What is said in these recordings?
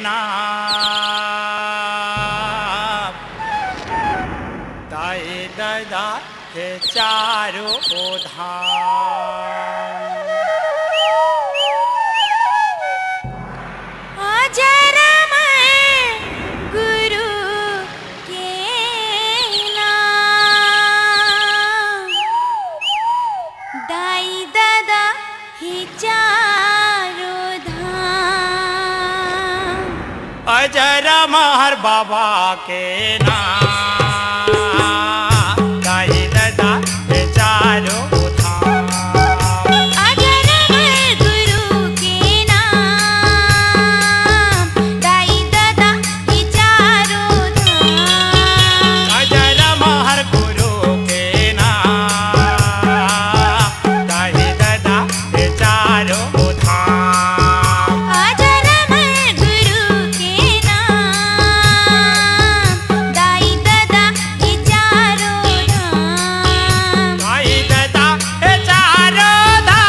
नाम दाई दादा के चारों धाम। अजर महर बाबा के नाम दाई दादा के चारों धाम। अजर महर गुरु के नाम दाई दादा के चारों धाम। अजर महर गुरु के नाम दाई दादा के चारों धाम। अजर महर गुरु के नाम दाई दादा के चारों धाम। दाई दादा के चारों धाम।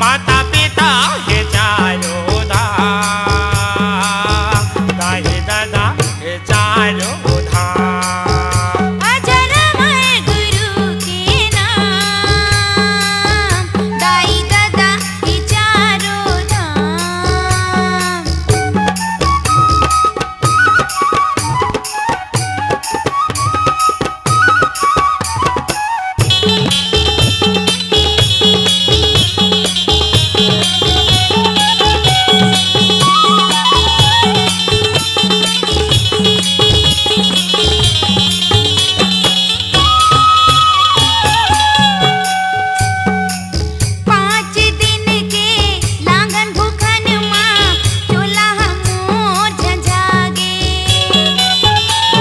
माता पिता के चारों धाम। दाई दादा के चारों धाम। अजर महर गुरु के नाम दाई दादा के चारों धाम। पाँच दिन के लांगन भूखन माँ चोला मोर झंझागे।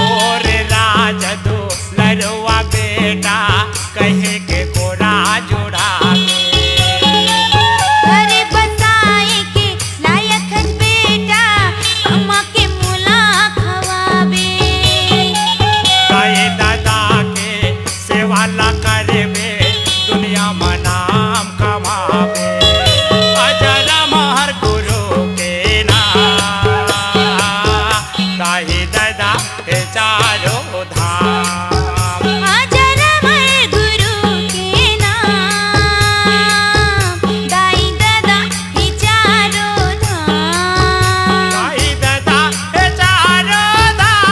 और राज दो लरवा बेटा कहे के कोरा जुड़ा घर बसाए के लायक बेटा अम्मा के मुला खवाबे। दाई दादा के सेवा ला करबे दुनिया में नाम कमाबे। अजर महर गुरु के नाम दाई दादा के चारों धाम। अजर महर गुरु के नाम दाई दादा के चारों धाम। दाई दादा के चारों धाम।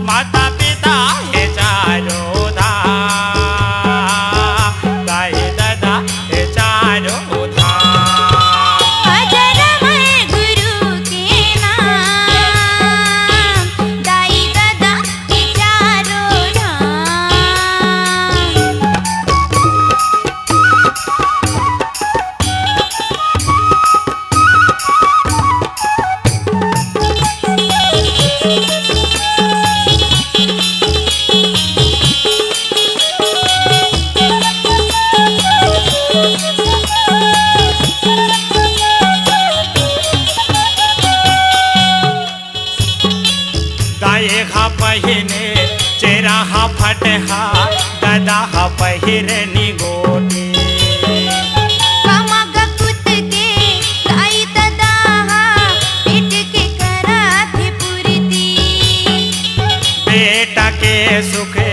माता पिता के चारों धाम। दाई दादा के चारों धाम। अजर महर गुरु के नाम दाई दादा के चारों धाम। दाई हा पहिने चेरा हा फटहा दादा हा पहिरे निगोटी। कमग कुत के दाई दादा पेट के कराथे पुरती। बेटा के सुखे